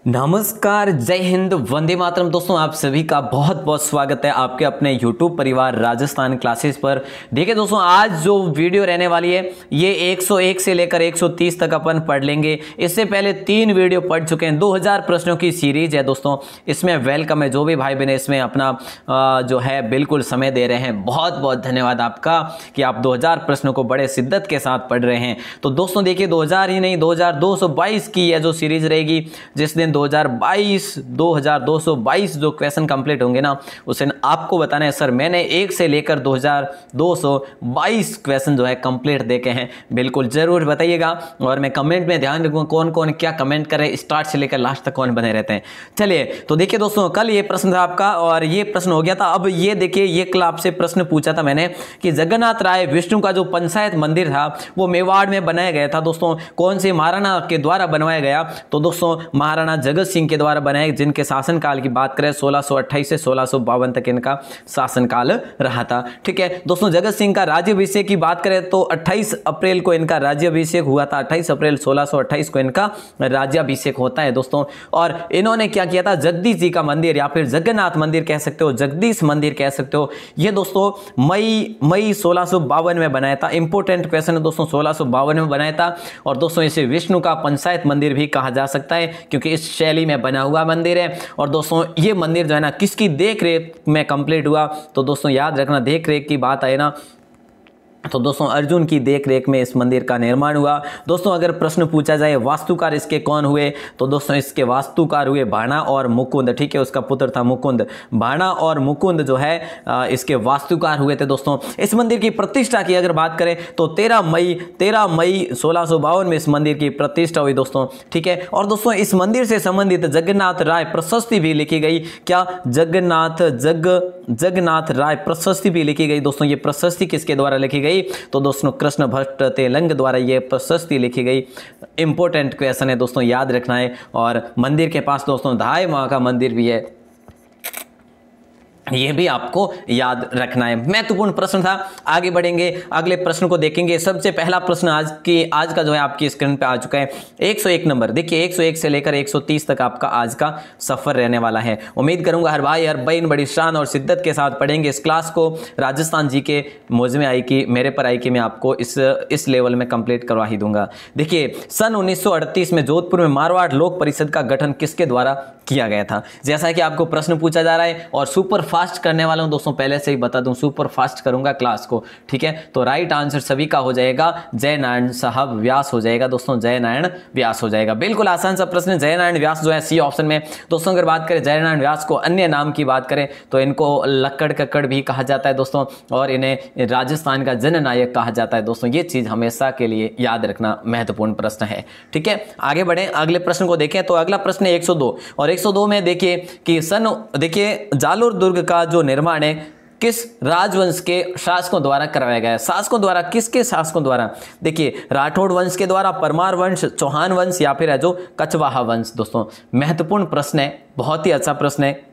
नमस्कार, जय हिंद, वंदे मातरम। दोस्तों आप सभी का बहुत बहुत स्वागत है आपके अपने YouTube परिवार राजस्थान क्लासेस पर। देखिए दोस्तों, आज जो वीडियो रहने वाली है ये 101 से लेकर 130 तक अपन पढ़ लेंगे। इससे पहले 3 वीडियो पढ़ चुके हैं। 2000 प्रश्नों की सीरीज है दोस्तों, इसमें वेलकम है। जो भी भाई बहन इसमें अपना जो है बिल्कुल समय दे रहे हैं, बहुत बहुत धन्यवाद आपका कि आप 2000 प्रश्नों को बड़े शिद्दत के साथ पढ़ रहे हैं। तो दोस्तों देखिए, 2000 ही नहीं 2222 की यह जो सीरीज रहेगी, जिस दिन 2222 जो क्वेश्चन कंप्लीट होंगे ना, उस दिन आपको बताना है सर मैंने 1 से लेकर 2222 क्वेश्चन जो है कंप्लीट देखे हैं। बिल्कुल जरूर बताइएगा और मैं कमेंट में ध्यान रखूंगा कौन कौन क्या कमेंट करे, स्टार्ट से लेकर लास्ट तक कौन बने रहते हैं। चलिए तो देखिए दोस्तों, कल ये प्रश्न था आपका और ये प्रश्न हो गया था। अब ये देखिए, ये कल आपसे प्रश्न पूछा था मैंने कि जगन्नाथ राय विष्णु का जो पंचायत मंदिर था वो मेवाड़ में बनाया गया था। दोस्तों कौन से महाराणा के द्वारा बनवाया गया? तो दोस्तों महाराणा जगत सिंह के द्वारा बनाए, जिनके शासनकाल की बात करें 1628 से 1652 तक इनका शासनकाल रहा था। ठीक है दोस्तों, जगत सिंह का राज्याभिषेक की बात करें तो 28 अप्रैल को इनका राज्याभिषेक हुआ था। 28 अप्रैल 1628 को इनका राज्याभिषेक होता है दोस्तों। और इन्होंने क्या किया था? जगदीश जी का मंदिर या फिर जगन्नाथ मंदिर कह सकते हो, जगदीश मंदिर कह सकते हो, ये दोस्तों मई 1652 में बनाया था। इंपोर्टेंट क्वेश्चन है दोस्तों, 1652 में बनाया था। और दोस्तों इसे विष्णु का पंचायत मंदिर भी कहा जा सकता है क्योंकि इस शैली में बना हुआ मंदिर है। और दोस्तों ये मंदिर जो है ना, किसकी देख रेख में कंप्लीट हुआ? तो दोस्तों याद रखना, देख रेख की बात आए ना तो दोस्तों अर्जुन की देखरेख में इस मंदिर का निर्माण हुआ। दोस्तों अगर प्रश्न पूछा जाए वास्तुकार इसके कौन हुए, तो दोस्तों इसके वास्तुकार हुए भाणा और मुकुंद। ठीक है, उसका पुत्र था मुकुंद। भाणा और मुकुंद जो है इसके वास्तुकार हुए थे। दोस्तों इस मंदिर की प्रतिष्ठा की अगर बात करें तो 13 मई 1652 में इस मंदिर की प्रतिष्ठा हुई दोस्तों। ठीक है, और दोस्तों इस मंदिर से संबंधित जगन्नाथ राय प्रशस्ति भी लिखी गई। क्या? जगन्नाथ राय प्रशस्ति भी लिखी गई। दोस्तों ये प्रशस्ति किसके द्वारा लिखी गई? तो दोस्तों कृष्ण भट्ट तेलंग द्वारा यह प्रशस्ति लिखी गई। इंपॉर्टेंट क्वेश्चन है दोस्तों, याद रखना है। और मंदिर के पास दोस्तों धाई मां का मंदिर भी है, यह भी आपको याद रखना है। महत्वपूर्ण प्रश्न था। आगे बढ़ेंगे, अगले प्रश्न को देखेंगे। सबसे पहला प्रश्न आज का जो है आपकी स्क्रीन पे आ चुका है। 101 नंबर। देखिए 101 से लेकर 130 तक आपका आज का सफर रहने वाला है। उम्मीद करूंगा हर भाई हर बहन बड़ी शान और शिद्दत के साथ पढ़ेंगे इस क्लास को। राजस्थान जी के मौज में आई कि मेरे पर आई कि मैं आपको इस लेवल में कंप्लीट करवा ही दूंगा। देखिए सन 1938 में जोधपुर में मारवाड़ लोक परिषद का गठन किसके द्वारा किया गया था? जैसा कि आपको प्रश्न पूछा जा रहा है और सुपर फास्ट करने वाला हूं दोस्तों, पहले से ही बता दूं सुपर फास्ट करूंगा क्लास को। ठीक है, तो राइट आंसर सभी का हो जाएगा जय नारायण साहब व्यास हो जाएगा दोस्तों, जय नारायण व्यास हो जाएगा। बिल्कुल आसान सा प्रश्न, जय नारायण व्यास जो है सी ऑप्शन में। दोस्तों अगर बात करें जय नारायण व्यास को अन्य नाम की बात करें तो इनको लक्कड़ कक्कड़ भी कहा जाता है दोस्तों, और इन्हें राजस्थान का जननायक कहा जाता है दोस्तों। ये चीज हमेशा के लिए याद रखना महत्वपूर्ण प्रश्न है। ठीक है, आगे बढ़े, अगले प्रश्न को देखें। तो अगला प्रश्न है 102 और 102 में देखिए कि देखिए जालोर दुर्ग का जो निर्माण है किस राजवंश के शासकों द्वारा करवाया गया है? शासकों द्वारा, किसके शासकों द्वारा? देखिए राठौड़ वंश के द्वारा, परमार वंश, चौहान वंश या फिर है जो कछवाहा वंश। दोस्तों महत्वपूर्ण प्रश्न है, बहुत ही अच्छा प्रश्न है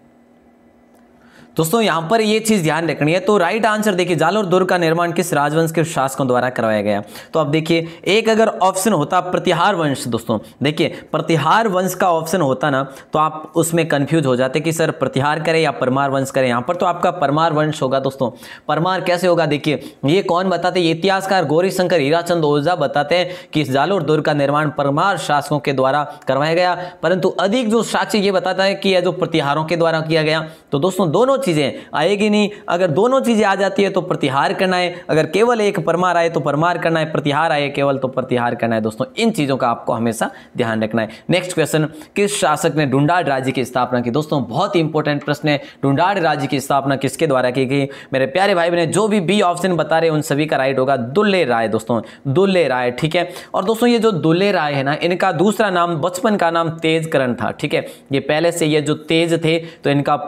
दोस्तों। यहां पर ये चीज ध्यान रखनी है। तो राइट आंसर देखिए, जालोर दुर्ग का निर्माण किस राजवंश के शासकों द्वारा करवाया गया? तो अब देखिए, एक अगर ऑप्शन होता प्रतिहार वंश। दोस्तों देखिए प्रतिहार वंश का ऑप्शन होता ना तो आप उसमें कंफ्यूज हो जाते कि सर प्रतिहार करें या परमार वंश करें। यहां पर तो आपका परमार वंश होगा दोस्तों। परमार कैसे होगा? देखिए ये कौन बताते? ये इतिहासकार गौरीशंकर हीराचंद ओझा बताते हैं कि इस जालोर दुर्ग का निर्माण परमार शासकों के द्वारा करवाया गया, परंतु अधिक जो साक्ष्य ये बताता है कि यह जो प्रतिहारों के द्वारा किया गया। तो दोस्तों दोनों चीजें आएगी नहीं। अगर दोनों चीजें आ जाती है तो प्रतिहार करना है, अगर केवल एक परमार आए तो परमार करना है, प्रतिहार आए केवल तो प्रतिहार करना है। दोस्तों इन चीजों का आपको हमेशा ध्यान रखना है। नेक्स्ट क्वेश्चन, किस शासक ने ढूंढाड़ राज्य की स्थापना की? दोस्तों बहुत ही इंपॉर्टेंट प्रश्न है। ढूंढाड़ राज्य की स्थापना किसके द्वारा की गई? मेरे प्यारे भाई बहन जो भी बी ऑप्शन बता रहे हैं उन सभी का राइट होगा दुल्ले राय। दोस्तों दुल्ले राय। ठीक है, और दोस्तों ये जो दुल्ले राय है ना, इनका दूसरा नाम, बचपन का नाम तेजकरण था। ठीक है, ये पहले से ये जो तेज थे तो इनका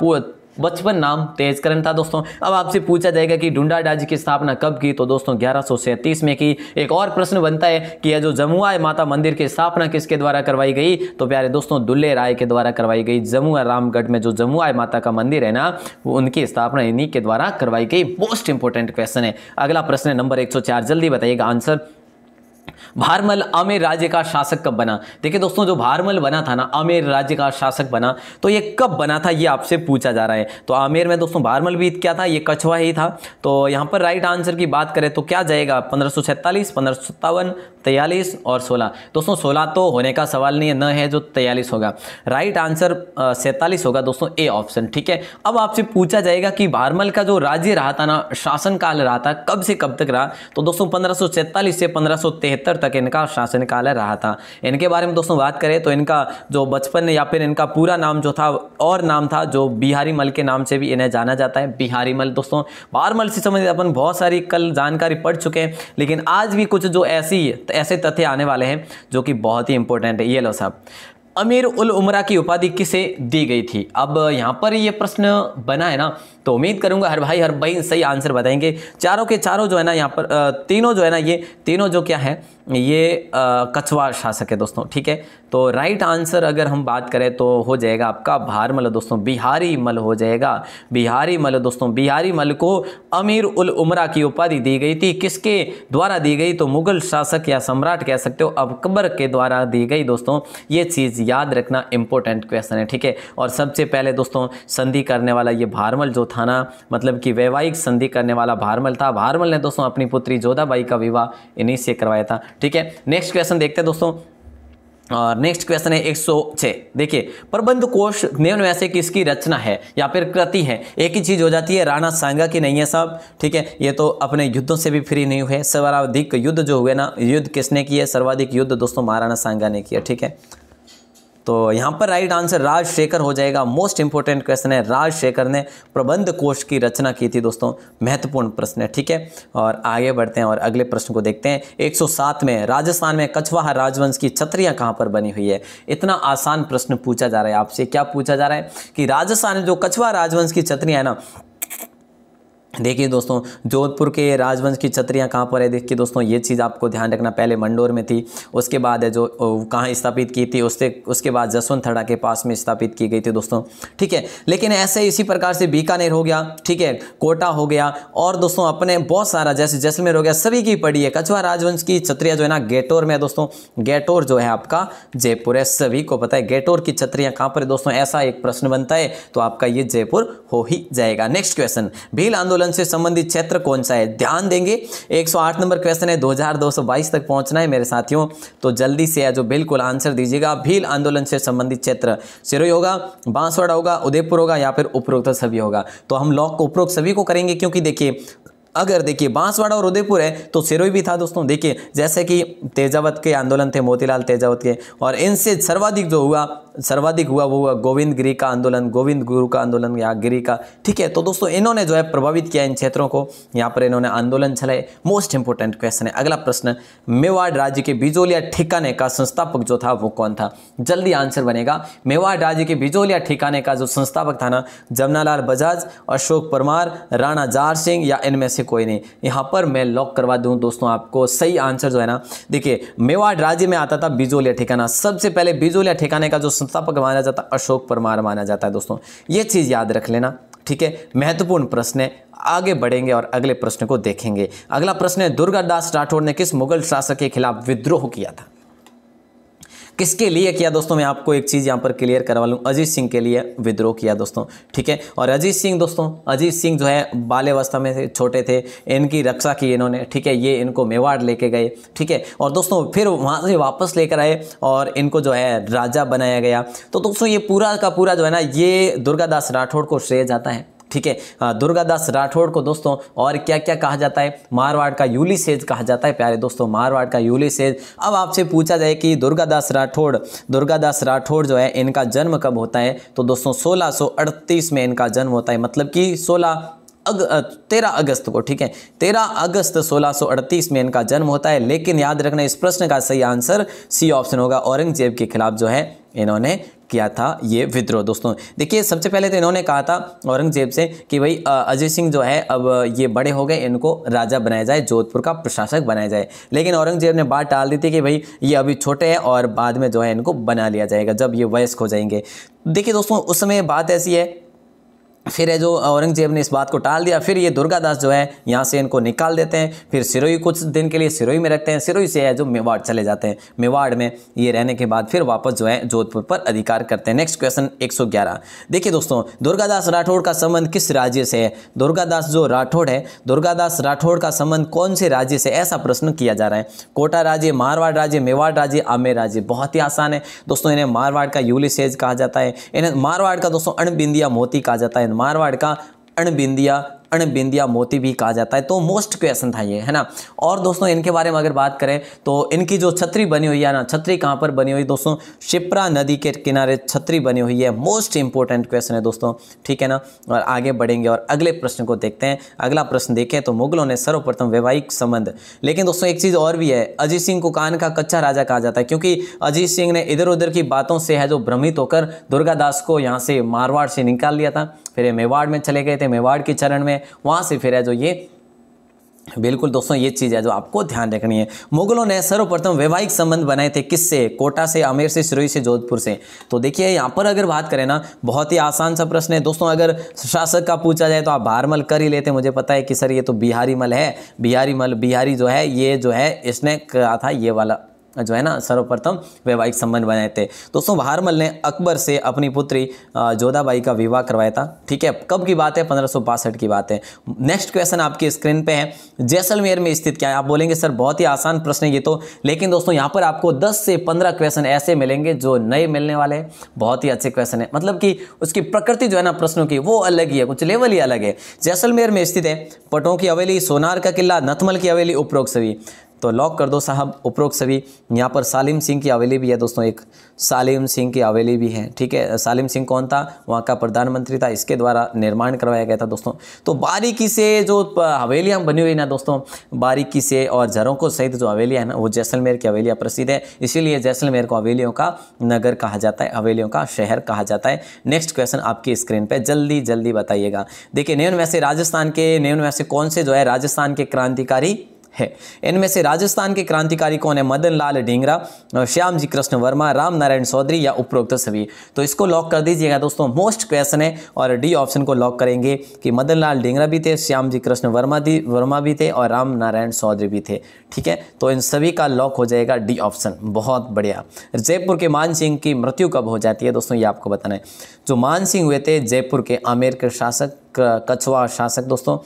बचपन नाम तेजकरण था दोस्तों। अब आपसे पूछा जाएगा कि ढूंढाड़ राज्य की स्थापना कब की? तो दोस्तों 1137 में की। एक और प्रश्न बनता है कि यह जो जमुआय माता मंदिर की स्थापना किसके द्वारा करवाई गई? तो प्यारे दोस्तों दुल्ले राय के द्वारा करवाई गई। जमुआ रामगढ़ में जो जमुआय माता का मंदिर है ना, उनकी स्थापना इन्हीं के द्वारा करवाई गई। मोस्ट इंपोर्टेंट क्वेश्चन है। अगला प्रश्न है नंबर 104, जल्दी बताइएगा आंसर। भारमल आमेर राज्य का शासक कब बना? देखिए दोस्तों, जो भारमल बना था ना, आमेर राज्य का शासक बना, तो ये कब बना था ये आपसे पूछा जा रहा है। तो आमेर में दोस्तों भारमल भी क्या था, ये कछवा ही था। तो यहाँ पर राइट आंसर की बात करें तो क्या जाएगा, 1546, 1557, 43 और 16। दोस्तों 16 तो होने का सवाल नहीं है, न है जो 43 होगा। राइट आंसर 47 होगा दोस्तों, ए ऑप्शन। ठीक है, अब आपसे पूछा जाएगा कि भारमल का जो राज्य रहा था ना, शासन काल रहा था, कब से कब तक रहा? तो दोस्तों 1547 से 1573 तक इनका शासनकाल रहा था। इनके बारे में दोस्तों बात करें तो इनका जो बचपन या फिर इनका पूरा नाम जो था और नाम था, जो बिहारी मल के नाम से भी इन्हें जाना जाता है, बिहारी मल। दोस्तों भारमल से संबंधित अपन बहुत सारी कल जानकारी पढ़ चुके हैं, लेकिन आज भी कुछ जो ऐसे तथ्य आने वाले हैं जो कि बहुत ही इंपॉर्टेंट है। ये लो साहब, अमीर उल उमरा की उपाधि किसे दी गई थी? अब यहाँ पर ये प्रश्न बना है ना, तो उम्मीद करूंगा हर भाई सही आंसर बताएंगे। चारों के चारों जो है ना, यहाँ पर तीनों जो है ना, ये तीनों जो क्या है, ये कछवा शासक है दोस्तों। ठीक है, तो राइट आंसर अगर हम बात करें तो हो जाएगा आपका भारमल दोस्तों, बिहारी मल हो जाएगा, बिहारी मल दोस्तों। बिहारी मल को अमीर उल उमरा की उपाधि दी गई थी, किसके द्वारा दी गई? तो मुगल शासक या सम्राट कह सकते हो, अकबर के द्वारा दी गई दोस्तों। ये चीज़ याद रखना इंपॉर्टेंट क्वेश्चन है। ठीक है, और सबसे पहले दोस्तों संधि करने वाला ये भारमल जो था ना, मतलब कि वैवाहिक संधि करने वाला भारमल था। भारमल ने दोस्तों अपनी पुत्री जोधाबाई का विवाह इन्हीं से करवाया था। ठीक है, नेक्स्ट क्वेश्चन देखते हैं दोस्तों। और नेक्स्ट क्वेश्चन है 106। देखिए, प्रबंध कोश निम्न में से किसकी रचना है या फिर कृति है? एक ही चीज हो जाती है, राणा सांगा की नहीं है साहब। ठीक है, ये तो अपने युद्धों से भी फ्री नहीं हुए। सर्वाधिक युद्ध जो हुए ना, युद्ध किसने किए? सर्वाधिक युद्ध दोस्तों महाराणा सांगा ने किया। ठीक है, तो यहाँ पर राइट आंसर राजशेखर हो जाएगा। मोस्ट इंपोर्टेंट क्वेश्चन है, राजशेखर ने प्रबंध कोश की रचना की थी दोस्तों। महत्वपूर्ण प्रश्न है। ठीक है, और आगे बढ़ते हैं और अगले प्रश्न को देखते हैं। 107 में, राजस्थान में कछवाहा राजवंश की छत्रियां कहाँ पर बनी हुई है? इतना आसान प्रश्न पूछा जा रहा है आपसे। क्या पूछा जा रहा है कि राजस्थान में जो कछवाहा राजवंश की छत्रियां है ना, देखिए दोस्तों, जोधपुर के राजवंश की छत्रियां कहाँ पर है? देखिए दोस्तों, ये चीज़ आपको ध्यान रखना, पहले मंडोर में थी, उसके बाद है जो कहाँ स्थापित की थी, उसके बाद जसवंतथड़ा के पास में स्थापित की गई थी दोस्तों। ठीक है, लेकिन ऐसे इसी प्रकार से बीकानेर हो गया, ठीक है, कोटा हो गया, और दोस्तों अपने बहुत सारा जैसे जैसलमेर हो गया, सभी की पड़ी है। कछवाहा राजवंश की छत्रियां जो है ना, गेटोर में है दोस्तों। गेटोर जो है आपका जयपुर है, सभी को पता है। गेटोर की छत्रियां कहाँ पर है दोस्तों? ऐसा एक प्रश्न बनता है तो आपका ये जयपुर हो ही जाएगा। नेक्स्ट क्वेश्चन, भील आंदोलन से संबंधित क्षेत्र कौन सा है? ध्यान देंगे, 108 नंबर क्वेश्चन है, 2222 तक पहुंचना है मेरे साथियों, तो जल्दी से है जो बिल्कुल आंसर दीजिएगा। भील आंदोलन से संबंधित क्षेत्र सिरोही होगा, बांसवाड़ा होगा, उदयपुर होगा, या फिर उपरोक्त सभी होगा? तो हम लॉक उपरोक्त सभी को करेंगे, क्योंकि देखिए अगर देखिए बांसवाड़ा और उदयपुर है तो सिरोही भी था दोस्तों। देखिए जैसे कि तेजावत के आंदोलन थे, मोतीलाल तेजावत के, और इनसे सर्वाधिक हुआ वो हुआ गोविंद गिरी का आंदोलन, गोविंद गुरु का आंदोलन या गिरी का। ठीक है, तो दोस्तों इन्होंने जो है प्रभावित किया इन क्षेत्रों को, यहाँ पर इन्होंने आंदोलन चलाए। मोस्ट इंपोर्टेंट क्वेश्चन है। अगला प्रश्न, मेवाड़ राज्य के बिजोलिया ठिकाने का संस्थापक जो था वो कौन था? जल्दी आंसर बनेगा। मेवाड़ राज्य के बिजोलिया ठिकाने का जो संस्थापक था ना, जमनालाल बजाज, अशोक परमार, राणा जार सिंह, या इनमें से कोई नहीं? यहाँ पर मैं लॉक करवा दूं दोस्तों आपको, सही आंसर जो है ना, देखिए मेवाड़ राज्य में आता था बिजोलिया ठिकाना। सबसे पहले बिजोलिया ठिकाने का जो संस्थापक माना जाता है, अशोक परमार माना जाता है दोस्तों। ये चीज याद रख लेना। ठीक है, महत्वपूर्ण प्रश्न है। आगे बढ़ेंगे और अगले प्रश्न को देखेंगे। अगला प्रश्न है, दुर्गादास राठौड़ ने किस मुगल शासक के खिलाफ विद्रोह किया था? किसके लिए किया दोस्तों? मैं आपको एक चीज़ यहाँ पर क्लियर करवा लूँ, अजीत सिंह के लिए विद्रोह किया दोस्तों। ठीक है, और अजीत सिंह जो है बाल्यावस्था में थे, छोटे थे, इनकी रक्षा की इन्होंने। ठीक है, ये इनको मेवाड़ लेके गए। ठीक है, और दोस्तों फिर वहाँ से वापस लेकर आए और इनको जो है राजा बनाया गया। तो दोस्तों ये पूरा का पूरा जो है ना, ये दुर्गादास राठौड़ को श्रेय जाता है। ठीक है, दुर्गादास राठौड़ को दोस्तों और क्या क्या कहा जाता है? मारवाड़ का यूलिसेज कहा जाता है प्यारे दोस्तों, मारवाड़ का यूलिसेज। अब आपसे पूछा जाए कि दुर्गादास राठौड़ जो है, इनका जन्म कब होता है? तो दोस्तों 1638 में इनका जन्म होता है, मतलब कि 13 अगस्त को। ठीक है, 13 अगस्त 1638 में इनका जन्म होता है। लेकिन याद रखना, इस प्रश्न का सही आंसर सी ऑप्शन होगा। औरंगजेब के खिलाफ जो है इन्होंने किया था ये विद्रोह दोस्तों। देखिए सबसे पहले तो इन्होंने कहा था औरंगजेब से कि भाई अजय सिंह जो है अब ये बड़े हो गए, इनको राजा बनाया जाए, जोधपुर का प्रशासक बनाया जाए। लेकिन औरंगजेब ने बात टाल दी थी कि भाई ये अभी छोटे हैं और बाद में जो है इनको बना लिया जाएगा जब ये वयस्क हो जाएंगे। देखिए दोस्तों उस समय बात ऐसी है फिर है जो औरंगजेब ने इस बात को टाल दिया, फिर ये दुर्गादास जो है यहाँ से इनको निकाल देते हैं, फिर सिरोही कुछ दिन के लिए सिरोही में रखते हैं, सिरोही से है जो मेवाड़ चले जाते हैं, मेवाड़ में ये रहने के बाद फिर वापस जो है जोधपुर पर अधिकार करते हैं। Next question 111। देखिए दोस्तों, दुर्गादास राठौड़ का संबंध किस राज्य से है? दुर्गादास जो राठौड़ है, दुर्गादास राठौड़ का संबंध कौन से राज्य से, ऐसा प्रश्न किया जा रहा है। कोटा राज्य, मारवाड़ राज्य, मेवाड़ राज्य, आमेर राज्य। बहुत ही आसान है दोस्तों, इन्हें मारवाड़ का यूलिसेज कहा जाता है, इन्हें मारवाड़ का दोस्तों अणबिंदिया मोती कहा जाता है, मारवाड़ का अणबिंदिया मोती भी कहा जाता है। तो मोस्ट क्वेश्चन था ये, है ना। और दोस्तों इनके बारे में अगर बात करें तो इनकी जो छतरी बनी हुई है ना, छतरी कहाँ पर बनी हुई दोस्तों? शिप्रा नदी के किनारे छतरी बनी हुई है। मोस्ट इंपॉर्टेंट क्वेश्चन है दोस्तों, ठीक है ना। और आगे बढ़ेंगे और अगले प्रश्न को देखते हैं। अगला प्रश्न देखें तो मुगलों ने सर्वप्रथम वैवाहिक संबंध, लेकिन दोस्तों एक चीज़ और भी है, अजीत सिंह को कान का कच्चा राजा कहा जाता है, क्योंकि अजीत सिंह ने इधर उधर की बातों से है जो भ्रमित होकर दुर्गादास को यहाँ से मारवाड़ से निकाल लिया था, फिर ये मेवाड़ में चले गए थे, मेवाड़ के चरण में, वहां से फिर है जो ये बिल्कुल दोस्तों ये चीज़ है जो आपको ध्यान रखनी है। मुगलों ने सर्वप्रथम वैवाहिक संबंध बनाए थे किससे? कोटा से, आमेर से, सिरोही से, जोधपुर से। तो देखिए यहाँ पर अगर बात करें ना, बहुत ही आसान सा प्रश्न है दोस्तों। अगर शासक का पूछा जाए तो आप भारमल कर ही लेते, मुझे पता है कि सर ये तो बिहारी मल है, बिहारी जो है ये जो है इसने कहा था ये वाला जो है ना सर्वप्रथम वैवाहिक संबंध बनाए थे। दोस्तों भारमल ने अकबर से अपनी पुत्री जोधाबाई का विवाह करवाया था, ठीक है। कब की बात है? 1562 की बात है। नेक्स्ट क्वेश्चन आपकी स्क्रीन पे है, जैसलमेर में स्थित क्या है? आप बोलेंगे सर बहुत ही आसान प्रश्न है ये तो, लेकिन दोस्तों यहाँ पर आपको 10 से 15 क्वेश्चन ऐसे मिलेंगे जो नए मिलने वाले हैं। बहुत ही अच्छे क्वेश्चन है, मतलब कि उसकी प्रकृति जो है ना प्रश्नों की वो अलग ही है, कुछ लेवल ही अलग है। जैसलमेर में स्थित है पटों की हवेली, सोनार का किला, नथमल की हवेली, उपरोक्त सभी। तो लॉक कर दो साहब उपरोक्त सभी। यहाँ पर सालिम सिंह की हवेली भी है दोस्तों, एक सालिम सिंह की हवेली भी है, ठीक है। सालिम सिंह कौन था? वहाँ का प्रधानमंत्री था, इसके द्वारा निर्माण करवाया गया था दोस्तों। तो बारीकी से जो हवेलियाँ बनी हुई ना दोस्तों, बारीकी से और झरोकों सहित जो हवेलियाँ है ना, वो जैसलमेर की हवेलियाँ प्रसिद्ध है, इसीलिए जैसलमेर को हवेलियों का नगर कहा जाता है, हवेलियों का शहर कहा जाता है। नेक्स्ट क्वेश्चन आपकी स्क्रीन पर, जल्दी जल्दी बताइएगा। देखिए निम्न में से कौन से जो है राजस्थान के क्रांतिकारी है? इनमें से राजस्थान के क्रांतिकारी कौन है? मदन लाल ढींगरा, श्याम जी कृष्ण वर्मा, राम नारायण चौधरी या उपरोक्त सभी। तो इसको लॉक कर दीजिएगा दोस्तों, मोस्ट क्वेश्चन है। और डी ऑप्शन को लॉक करेंगे कि मदन लाल ढींगरा भी थे, श्याम जी कृष्ण वर्मा भी थे और राम नारायण चौधरी भी थे, ठीक है। तो इन सभी का लॉक हो जाएगा डी ऑप्शन। बहुत बढ़िया। जयपुर के मान सिंह की मृत्यु कब हो जाती है दोस्तों? ये आपको बताना है। जो मान सिंह हुए थे जयपुर के आमेर के शासक, कछवा शासक दोस्तों,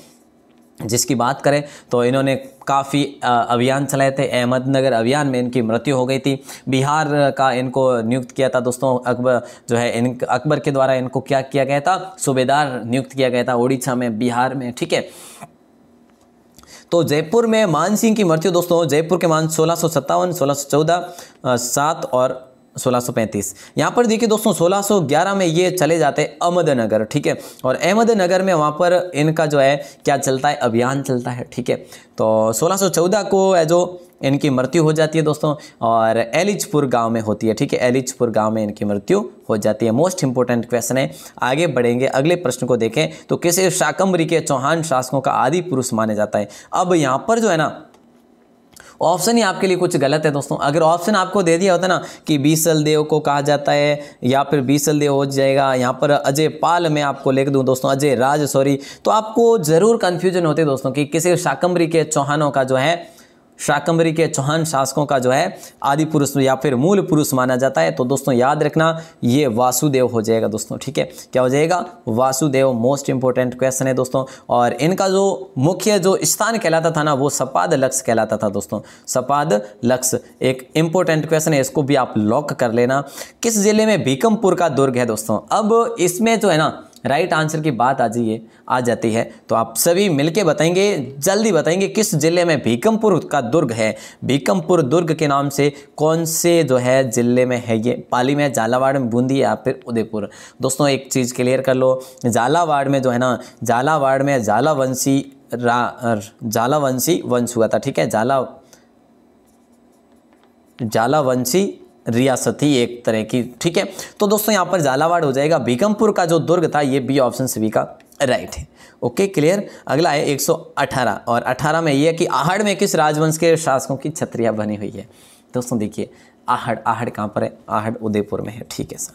जिसकी बात करें तो इन्होंने काफ़ी अभियान चलाए थे। अहमदनगर अभियान में इनकी मृत्यु हो गई थी। बिहार का इनको नियुक्त किया था दोस्तों अकबर जो है, अकबर के द्वारा इनको क्या किया गया था? सूबेदार नियुक्त किया गया था उड़ीसा में, बिहार में, ठीक है। तो जयपुर में मान सिंह की मृत्यु दोस्तों, जयपुर के मान 1657, 1614, 7 और 1635। यहाँ पर देखिए दोस्तों 1611 में ये चले जाते हैं अहमदनगर, ठीक है। और अहमदनगर में वहाँ पर इनका जो है क्या चलता है? अभियान चलता है, ठीक है। तो 1614 को है जो इनकी मृत्यु हो जाती है दोस्तों, और एलिचपुर गांव में होती है, ठीक है। एलिचपुर गांव में इनकी मृत्यु हो जाती है। मोस्ट इंपोर्टेंट क्वेश्चन है। आगे बढ़ेंगे, अगले प्रश्न को देखें तो किसे शाकंभरी के चौहान शासकों का आदि पुरुष माना जाता है? अब यहाँ पर जो है ना ऑप्शन ही आपके लिए कुछ गलत है दोस्तों। अगर ऑप्शन आपको दे दिया होता ना कि बीसल देव को कहा जाता है या फिर बीसल देव हो जाएगा, यहाँ पर अजय पाल मैं आपको लिख दूं दोस्तों, अजय राज सॉरी, तो आपको जरूर कंफ्यूजन होती है दोस्तों कि किसी शाकंभरी के चौहानों का जो है, शाकंभरी के चौहान शासकों का जो है आदि पुरुष या फिर मूल पुरुष माना जाता है। तो दोस्तों याद रखना ये वासुदेव हो जाएगा दोस्तों, ठीक है। क्या हो जाएगा? वासुदेव। मोस्ट इंपोर्टेंट क्वेश्चन है दोस्तों। और इनका जो मुख्य जो स्थान कहलाता था ना, वो सपाद लक्ष्य कहलाता था दोस्तों, सपाद लक्ष्य। एक इंपॉर्टेंट क्वेश्चन है, इसको भी आप लॉक कर लेना। किस जिले में भीकमपुर का दुर्ग है दोस्तों? अब इसमें जो है ना राइट आंसर की बात आ जाती है, तो आप सभी मिलके बताएंगे, जल्दी बताएंगे किस जिले में भीकमपुर का दुर्ग है। भीकमपुर दुर्ग के नाम से कौन से जो है जिले में है ये? पाली में, झालावाड़ में, बूंदी या फिर उदयपुर? दोस्तों एक चीज़ क्लियर कर लो, झालावाड़ में जो है ना, झालावाड़ में झालावंशी वंश हुआ था, ठीक है। झालावंशी रियासत थी एक तरह की, ठीक है। तो दोस्तों यहाँ पर झालावाड़ हो जाएगा। भीकमपुर का जो दुर्ग था ये बी ऑप्शन सभी का राइट है। Okay clear. अगला है 118 और 18 में ये है कि आहड़ में किस राजवंश के शासकों की छत्रियां बनी हुई है? दोस्तों देखिए आहड़ कहाँ पर है? आहड़ उदयपुर में है, ठीक है सर।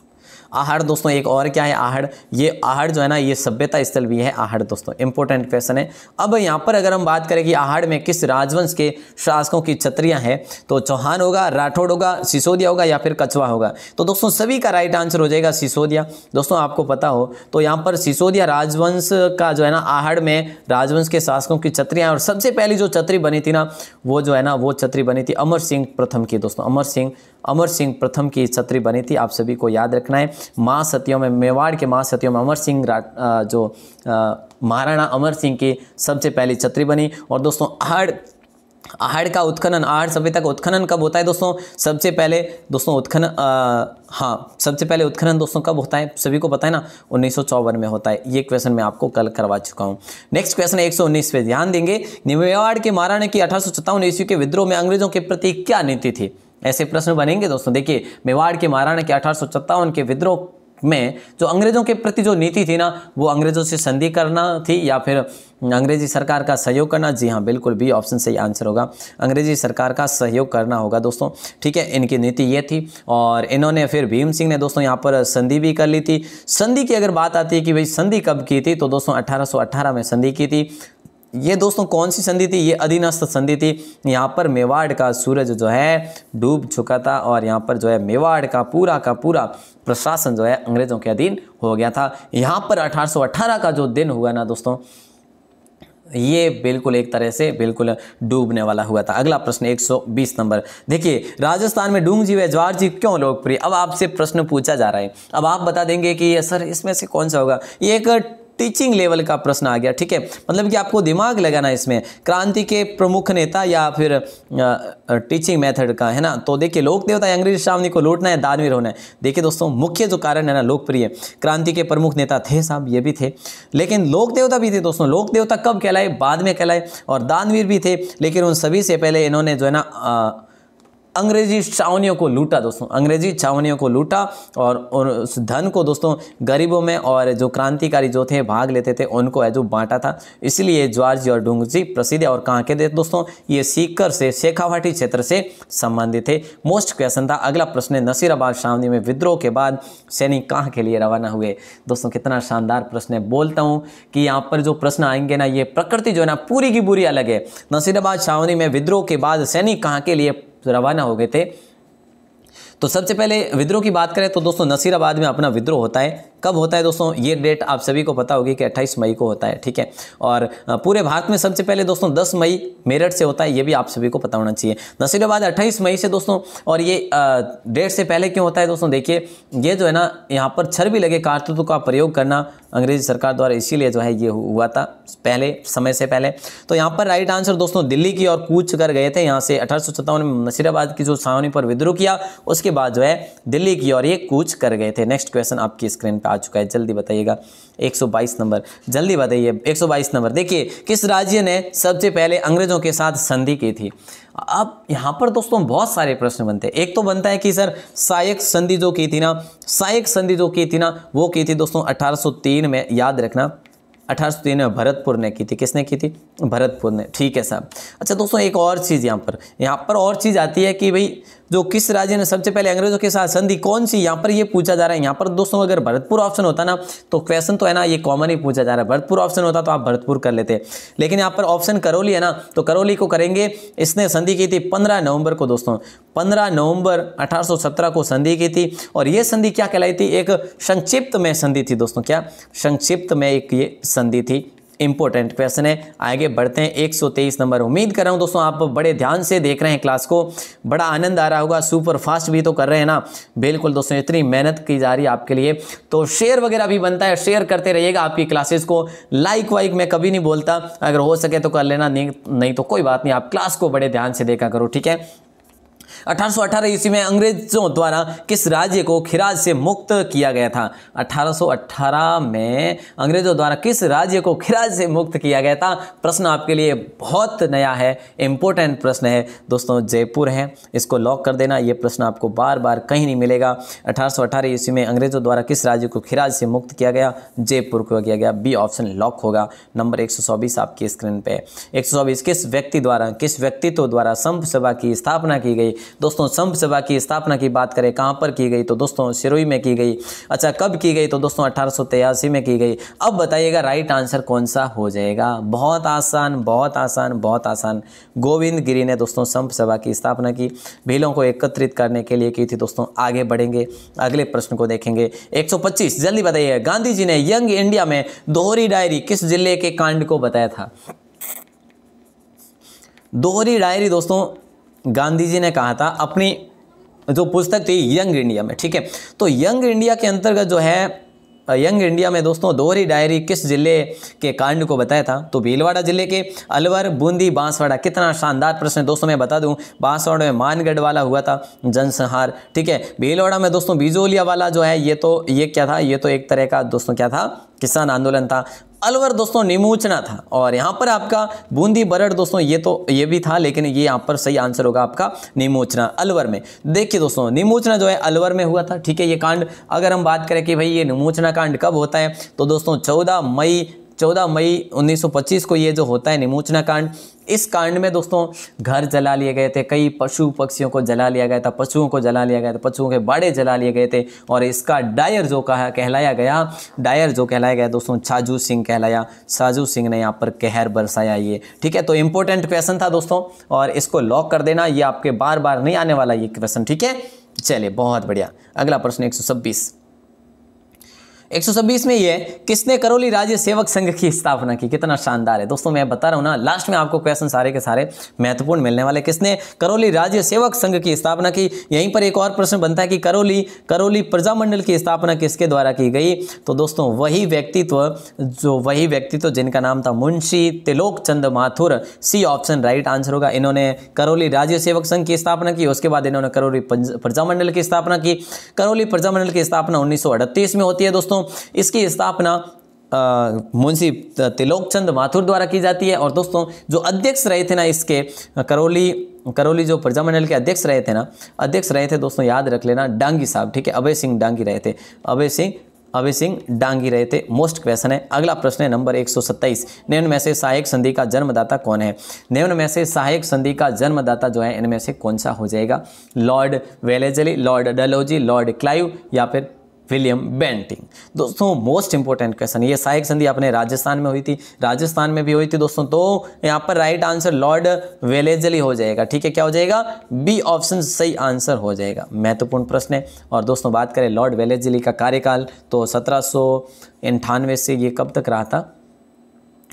आहड़ दोस्तों एक और क्या है, आहड़, ये आहड़ जो है ना ये सभ्यता स्थल भी है आहड़ दोस्तों, इंपॉर्टेंट क्वेश्चन है। अब यहाँ पर अगर हम बात करें कि आहड़ में किस राजवंश के शासकों की छत्रियां हैं, तो चौहान होगा, राठौड़ होगा, सिसोदिया होगा या फिर कछवा होगा। तो दोस्तों सभी का राइट आंसर हो जाएगा सिसोदिया। दोस्तों आपको पता हो तो यहाँ पर सिसोदिया राजवंश का जो है ना आहड़ में राजवंश के शासकों की छत्रियां, और सबसे पहली जो छतरी बनी थी ना वो जो है ना वो छतरी बनी थी अमर सिंह प्रथम की दोस्तों, अमर सिंह प्रथम की छतरी बनी थी, आप सभी को याद रखना है। महासतियों में, मेवाड़ के महासतियों में अमर सिंह महाराणा अमर सिंह की सबसे पहली छतरी बनी। और दोस्तों आहड़ का उत्खनन, आहड़ सभ्यता का उत्खनन कब होता है दोस्तों? सबसे पहले दोस्तों उत्खनन सबसे पहले उत्खनन दोस्तों कब होता है, सभी को पता है ना, 1954 में होता है। ये क्वेश्चन मैं आपको कल करवा चुका हूँ। नेक्स्ट क्वेश्चन 119 पे ध्यान देंगे। मेवाड़ के महाराणा की 1857 ईस्वी के विद्रोह में अंग्रेजों के प्रति क्या नीति थी? ऐसे प्रश्न बनेंगे दोस्तों। देखिए मेवाड़ के महाराणा के 1857 के विद्रोह में जो अंग्रेजों के प्रति जो नीति थी ना वो अंग्रेजों से संधि करना थी या फिर अंग्रेजी सरकार का सहयोग करना? जी हाँ बिल्कुल, बी ऑप्शन सही आंसर होगा, अंग्रेजी सरकार का सहयोग करना होगा दोस्तों। ठीक है, इनकी नीति ये थी। और इन्होंने फिर भीम सिंह ने दोस्तों यहाँ पर संधि भी कर ली थी। संधि की अगर बात आती है कि भाई संधि कब की थी, तो दोस्तों 1818 में संधि की थी। ये दोस्तों कौन सी संधि थी? ये अधीनस्थ संधि थी। यहाँ पर मेवाड़ का सूरज जो है डूब चुका था और यहाँ पर जो है मेवाड़ का पूरा प्रशासन जो है अंग्रेजों के अधीन हो गया था। यहाँ पर 1818 का जो दिन हुआ ना दोस्तों, ये बिल्कुल एक तरह से बिल्कुल डूबने वाला हुआ था। अगला प्रश्न 120 नंबर। देखिए राजस्थान में डूंगजी व ज्वारजी क्यों लोकप्रिय? अब आपसे प्रश्न पूछा जा रहा है, अब आप बता देंगे कि सर इसमें से कौन सा होगा। ये एक टीचिंग लेवल का प्रश्न आ गया। ठीक है, मतलब कि आपको दिमाग लगाना इसमें, क्रांति के प्रमुख नेता या फिर टीचिंग मेथड का, है ना। तो देखिए लोक देवता अंग्रेजी छावनी को लूटना है, दानवीर होना है। देखिए दोस्तों मुख्य जो कारण है ना लोकप्रिय, क्रांति के प्रमुख नेता थे साहब, ये भी थे, लेकिन लोक देवता भी थे दोस्तों। लोक देवता कब कहलाए? बाद में कहलाए। और दानवीर भी थे, लेकिन उन सभी से पहले इन्होंने जो है ना अंग्रेजी छावनियों को लूटा दोस्तों, अंग्रेजी छावनियों को लूटा और उस धन को दोस्तों गरीबों में और जो क्रांतिकारी जो थे भाग लेते थे उनको है जो बांटा था। इसलिए ज्वारजी और डूंगजी प्रसिद्ध है। और कहाँ के थे दोस्तों? ये सीकर से, शेखावाटी क्षेत्र से संबंधित थे। मोस्ट क्वेश्चन था। अगला प्रश्न है नसीराबाद छावनी में विद्रोह के बाद सैनिक कहाँ के लिए रवाना हुए? दोस्तों कितना शानदार प्रश्न है। बोलता हूँ कि यहाँ पर जो प्रश्न आएंगे ना ये प्रकृति जो है ना पूरी की पूरी अलग है। नसीराबाद छावनी में विद्रोह के बाद सैनिक कहाँ के लिए रवाना हो गए थे? तो सबसे पहले विद्रोह की बात करें तो दोस्तों नसीराबाद में अपना विद्रोह होता है। कब होता है दोस्तों? ये डेट आप सभी को पता होगी कि 28 मई को होता है। ठीक है, और पूरे भारत में सबसे पहले दोस्तों 10 मई मेरठ से होता है, ये भी आप सभी को पता होना चाहिए। नसीराबाद 28 मई से दोस्तों। और ये डेट से पहले क्यों होता है दोस्तों? देखिए ये जो है ना यहाँ पर छर भी लगे कारतूसों का प्रयोग करना अंग्रेजी सरकार द्वारा, इसीलिए जो है ये हुआ था पहले, समय से पहले। तो यहाँ पर राइट आंसर दोस्तों दिल्ली की ओर कूच कर गए थे। यहाँ से 1857 में नसीराबाद की जो छावनी पर विद्रोह किया, उसके बाद जो है दिल्ली की ओर ये कूच कर गए थे। नेक्स्ट क्वेश्चन आपकी स्क्रीन पे आ चुका है, जल्दी बताइएगा। 122 नंबर, जल्दी बताइए। 122 नंबर देखिए, किस राज्य ने सबसे पहले अंग्रेजों के साथ संधि की थी? अब यहाँ पर दोस्तों बहुत सारे प्रश्न बनते हैं। एक तो बनता है कि सर सायक संधि जो की थी ना, सायक संधि जो की थी ना वो की थी दोस्तों 1803 में, याद रखना 1803 में भरतपुर ने की थी। किसने की थी? भरतपुर ने। ठीक है साहब। अच्छा दोस्तों एक और चीज़ यहाँ पर और चीज़ आती है कि भाई जो किस राज्य ने सबसे पहले अंग्रेजों के साथ संधि कौन सी, यहाँ पर ये पूछा जा रहा है। यहाँ पर दोस्तों अगर भरतपुर ऑप्शन होता ना तो क्वेश्चन तो है ना ये कॉमन ही पूछा जा रहा है। भरतपुर ऑप्शन होता तो आप भरतपुर कर लेते, लेकिन यहाँ पर ऑप्शन करौली है ना, तो करौली को करेंगे। इसने संधि की थी 15 नवंबर को दोस्तों, 15 नवंबर 1817 को संधि की थी। और ये संधि क्या कहलाई थी? एक संक्षिप्त में संधि थी दोस्तों। क्या? संक्षिप्त में एक ये संधि थी। इंपॉर्टेंट क्वेश्चन है। आगे बढ़ते हैं 123 नंबर। उम्मीद कर रहा हूं दोस्तों आप बड़े ध्यान से देख रहे हैं क्लास को, बड़ा आनंद आ रहा होगा। सुपर फास्ट भी तो कर रहे हैं ना? बिल्कुल दोस्तों, इतनी मेहनत की जा रही है आपके लिए, तो शेयर वगैरह भी बनता है, शेयर करते रहिएगा आपकी क्लासेस को। लाइक वाइक मैं कभी नहीं बोलता, अगर हो सके तो कर लेना, नहीं तो कोई बात नहीं, आप क्लास को बड़े ध्यान से देखा करो। ठीक है, 1818 ईस्वी में अंग्रेजों द्वारा किस राज्य को खिराज से मुक्त किया गया था? 1818 में अंग्रेजों द्वारा किस राज्य को खिराज से मुक्त किया गया था? प्रश्न आपके लिए बहुत नया है, इंपॉर्टेंट प्रश्न है दोस्तों। जयपुर है, इसको लॉक कर देना। ये प्रश्न आपको बार बार कहीं नहीं मिलेगा। 1818 ईस्वी में अंग्रेजों द्वारा किस राज्य को खिराज से मुक्त किया गया? जयपुर को किया गया। बी ऑप्शन लॉक होगा। नंबर 124 आपकी स्क्रीन पे। 124 किस व्यक्तित्व द्वारा संघ सभा की स्थापना की गई? दोस्तों संघ सभा की स्थापना की बात करें कहाँ पर की गई, तो दोस्तों सिरोही में की गई। अच्छा, कब की गई, तो दोस्तों 1883 में की गई। अब बताइएगा राइट आंसर कौन सा हो जाएगा। बहुत आसान, बहुत आसान, बहुत आसान। गोविंद गिरी ने दोस्तों संघ सभा की स्थापना की, भीलों को एकत्रित करने के लिए की थी। दोस्तों आगे बढ़ेंगे, अगले प्रश्न को देखेंगे। 125, जल्दी बताइए। गांधी जी ने यंग इंडिया में दोहरी डायरी किस जिले के कांड को बताया था। दोहरी डायरी दोस्तों गांधी जी ने कहा था अपनी जो पुस्तक थी यंग इंडिया में, ठीक है। तो यंग इंडिया के अंतर्गत जो है यंग इंडिया में दोस्तों दोहरी डायरी किस जिले के कांड को बताया था, तो भीलवाड़ा जिले के, अलवर, बूंदी, बांसवाड़ा। कितना शानदार प्रश्न है दोस्तों। मैं बता दूं बांसवाड़ा में मानगढ़ वाला हुआ था जनसंहार, ठीक है। भीलवाड़ा में दोस्तों बिजोलिया वाला जो है ये क्या था, ये तो एक तरह का दोस्तों क्या था, किसान आंदोलन था। अलवर दोस्तों निमोचना था। और यहाँ पर आपका बूंदी बरड़ दोस्तों ये भी था, लेकिन ये यहाँ पर सही आंसर होगा आपका निमोचना, अलवर में। देखिए दोस्तों निमोचना जो है अलवर में हुआ था, ठीक है। ये कांड अगर हम बात करें कि भाई ये निमोचना कांड कब होता है, तो दोस्तों 14 मई 1925 को ये जो होता है निमोचना कांड। इस कांड में दोस्तों घर जला लिए गए थे, कई पशु पक्षियों को जला लिया गया था, पशुओं को जला लिया गया था, पशुओं के बाड़े जला लिए गए थे। और इसका डायर जो कहलाया गया दोस्तों साजू सिंह कहलाया। साजू सिंह ने यहाँ पर कहर बरसाया ये, ठीक है। तो इंपॉर्टेंट क्वेश्चन था दोस्तों, और इसको लॉक कर देना, ये आपके बार बार नहीं आने वाला ये क्वेश्चन, ठीक है। चलिए बहुत बढ़िया। अगला प्रश्न 126 में ये किसने करौली राज्य सेवक संघ की स्थापना की। कितना शानदार है दोस्तों। मैं बता रहा हूं ना, लास्ट में आपको क्वेश्चन सारे के सारे महत्वपूर्ण मिलने वाले। किसने करौली राज्य सेवक संघ की स्थापना की। यहीं पर एक और प्रश्न बनता है कि करौली प्रजामंडल की स्थापना किसके द्वारा की गई, तो दोस्तों वही व्यक्तित्व जिनका नाम था Munshi Trilok Chand Mathur. C option right answer होगा। इन्होंने करौली राज्य सेवक संघ की स्थापना की, उसके बाद इन्होंने करौली प्रजामंडल की स्थापना की। करौली प्रजामंडल की स्थापना 1938 में होती है दोस्तों। इसकी स्थापना मुंशी त्रिलोकचंद माथुर द्वारा की जाती है। और दोस्तों जो अध्यक्ष रहे थे ना इसके, करौली जो प्रजामंडल के अध्यक्ष रहे थे दोस्तों, याद रख लेना, डांगी साहब, ठीक है। अभय सिंह डांगी रहे थे। अभय सिंह डांगी रहे थे। मोस्ट क्वेश्चन है। अगला प्रश्न है नंबर 127। निम्न में से सहायक संधि का जन्मदाता कौन है। निम्न में से सहायक संधि का जन्मदाता जो है इनमें से कौन सा हो जाएगा। Lord Wellesley, Lord Dalhousie, Lord Clive या फिर विलियम बेंटिंग। दोस्तों मोस्ट इंपोर्टेंट क्वेश्चन, ये सहायक संधि अपने राजस्थान में हुई थी, राजस्थान में भी हुई थी दोस्तों। तो यहाँ पर राइट आंसर लॉर्ड वेलेजली हो जाएगा, ठीक है। क्या हो जाएगा, बी ऑप्शन सही आंसर हो जाएगा। महत्वपूर्ण प्रश्न है। और दोस्तों बात करें लॉर्ड वेलेजली का कार्यकाल, तो 1798 से ये कब तक रहा था,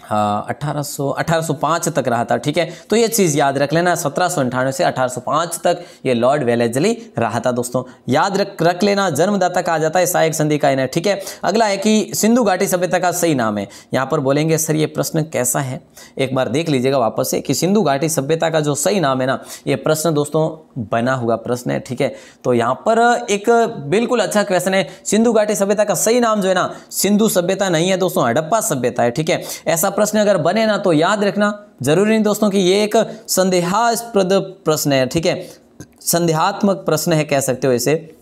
हाँ 1805 तक रहा था, ठीक है। तो ये चीज़ याद रख लेना, 1798 से 1805 तक ये लॉर्ड वेलेजली रहा था दोस्तों। याद रख लेना, जन्मदाता कहा जाता है सहायक संधि का इन्हें, ठीक है। अगला है कि सिंधु घाटी सभ्यता का सही नाम है। यहाँ पर बोलेंगे सर ये प्रश्न कैसा है, एक बार देख लीजिएगा वापस से कि सिंधु घाटी सभ्यता का जो सही नाम है ना, ये प्रश्न दोस्तों बना हुआ प्रश्न है, ठीक है। तो यहाँ पर एक बिल्कुल अच्छा क्वेश्चन है। सिंधु घाटी सभ्यता का सही नाम जो है ना, सिंधु सभ्यता नहीं है दोस्तों, हड़प्पा सभ्यता है, ठीक है। ऐसा प्रश्न अगर बने ना तो याद रखना, जरूरी नहीं दोस्तों कि ये एक संदेहास्पद प्रश्न है, ठीक है। संदेहात्मक प्रश्न है कह सकते हो इसे,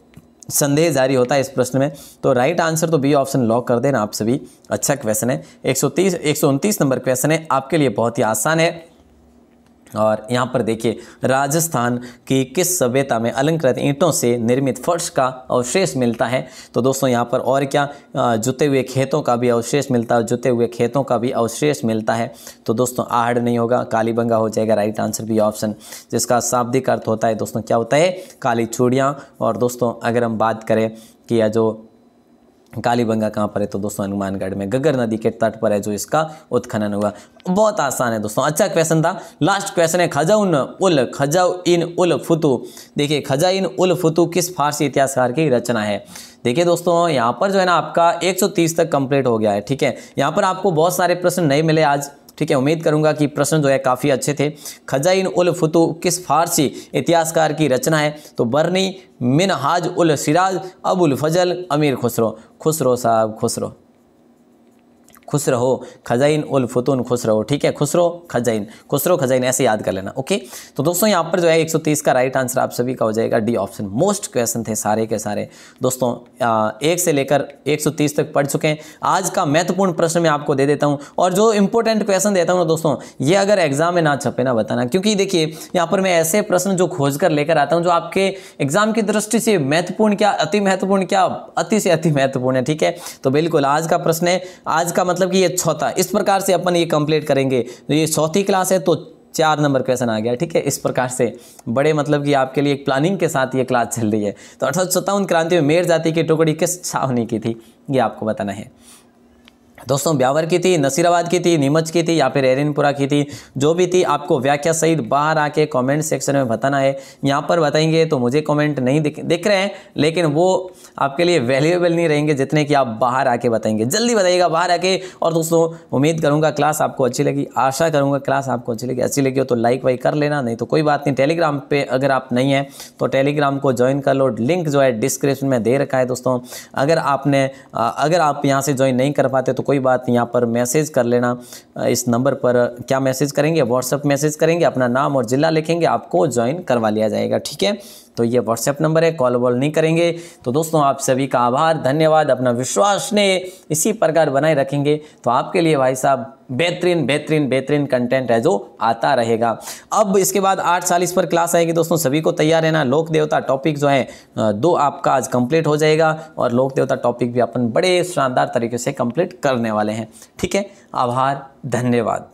संदेह जारी होता है इस प्रश्न में। तो राइट आंसर तो बी ऑप्शन लॉक कर देना आप सभी। अच्छा क्वेश्चन है। 129 नंबर क्वेश्चन है आपके लिए, बहुत ही आसान है। और यहाँ पर देखिए, राजस्थान की किस सभ्यता में अलंकृत ईंटों से निर्मित फर्श का अवशेष मिलता है। तो दोस्तों यहाँ पर और क्या, जुते हुए खेतों का भी अवशेष मिलता है, जुते हुए खेतों का भी अवशेष मिलता है। तो दोस्तों आहड़ नहीं होगा, कालीबंगा हो जाएगा राइट आंसर बी ऑप्शन, जिसका शाब्दिक अर्थ होता है दोस्तों क्या होता है, काली चूड़ियाँ। और दोस्तों अगर हम बात करें कि यह जो कालीबंगा कहाँ पर है, तो दोस्तों हनुमानगढ़ में, घग्गर नदी के तट पर है जो इसका उत्खनन हुआ। बहुत आसान है दोस्तों, अच्छा क्वेश्चन था। लास्ट क्वेश्चन है खजाइन उल फुतू। देखिए खजाइन उल फुतू किस फारसी इतिहासकार की रचना है। देखिए दोस्तों यहाँ पर जो है ना आपका 130 तक कंप्लीट हो गया है, ठीक है। यहाँ पर आपको बहुत सारे प्रश्न नहीं मिले आज, ठीक है। उम्मीद करूंगा कि प्रश्न जो है काफ़ी अच्छे थे। खजाइन उल फुतू किस फारसी इतिहासकार की रचना है, तो बरनी, मिनहाज उल सिराज, अबुल फजल, अमीर खुसरो। खुसरो साहब, खुश रहो, खजाइन उल फुतून खुश रहो, ठीक है, खुसरो खजाइन ऐसे याद कर लेना। ओके, तो दोस्तों यहाँ पर जो है 130 का राइट आंसर आप सभी का हो जाएगा डी ऑप्शन। मोस्ट क्वेश्चन थे सारे के सारे दोस्तों, 1 से लेकर 130 तक पढ़ चुके हैं। आज का महत्वपूर्ण प्रश्न मैं आपको दे देता हूँ, और जो इंपॉर्टेंट क्वेश्चन देता हूँ ना दोस्तों, ये अगर एग्जाम में ना छपे ना बताना, क्योंकि देखिए यहाँ पर मैं ऐसे प्रश्न जो खोज कर लेकर आता हूँ जो आपके एग्जाम की दृष्टि से महत्वपूर्ण क्या, अति महत्वपूर्ण क्या, अति से अति महत्वपूर्ण है, ठीक है। तो बिल्कुल आज का प्रश्न है, आज का मतलब कि ये चौथा, इस प्रकार से अपन ये कंप्लीट करेंगे। तो ये चौथी क्लास है तो 4 नंबर क्वेश्चन आ गया, ठीक है। इस प्रकार से बड़े मतलब कि आपके लिए एक प्लानिंग के साथ ये क्लास चल रही है। तो 1857 क्रांति में मेर जाति की टुकड़ी किस छावनी की थी, ये आपको बताना है दोस्तों। ब्यावर की थी, नसीराबाद की थी, नीमच की थी, या फिर एरिनपुरा की थी, जो भी थी आपको व्याख्या सहित बाहर आके कमेंट सेक्शन में बताना है। यहाँ पर बताएंगे तो मुझे कमेंट नहीं दिख रहे हैं, लेकिन वो आपके लिए वैल्यूएबल नहीं रहेंगे जितने कि आप बाहर आके बताएंगे। जल्दी बताइएगा बाहर आके। और दोस्तों उम्मीद करूँगा क्लास आपको अच्छी लगी, आशा करूँगा क्लास आपको अच्छी लगी हो तो लाइक वाइक कर लेना, नहीं तो कोई बात नहीं। टेलीग्राम पे अगर आप नहीं हैं तो टेलीग्राम को ज्वाइन कर लो, लिंक जो है डिस्क्रिप्शन में दे रखा है दोस्तों। अगर आप यहाँ से ज्वाइन नहीं कर पाते तो कोई बात नहीं, यहाँ पर मैसेज कर लेना इस नंबर पर। क्या मैसेज करेंगे, व्हाट्सएप मैसेज करेंगे, अपना नाम और जिला लिखेंगे, आपको ज्वाइन करवा लिया जाएगा, ठीक है। तो ये व्हाट्सएप नंबर है, कॉल वॉल नहीं करेंगे। तो दोस्तों आप सभी का आभार, धन्यवाद। अपना विश्वास ने इसी प्रकार बनाए रखेंगे तो आपके लिए भाई साहब बेहतरीन कंटेंट है जो आता रहेगा। अब इसके बाद 8:40 पर क्लास आएगी दोस्तों, सभी को तैयार रहना। लोक देवता टॉपिक जो है 2 आपका आज कंप्लीट हो जाएगा, और लोक देवता टॉपिक भी अपन बड़े शानदार तरीके से कंप्लीट करने वाले हैं, ठीक है। आभार, धन्यवाद।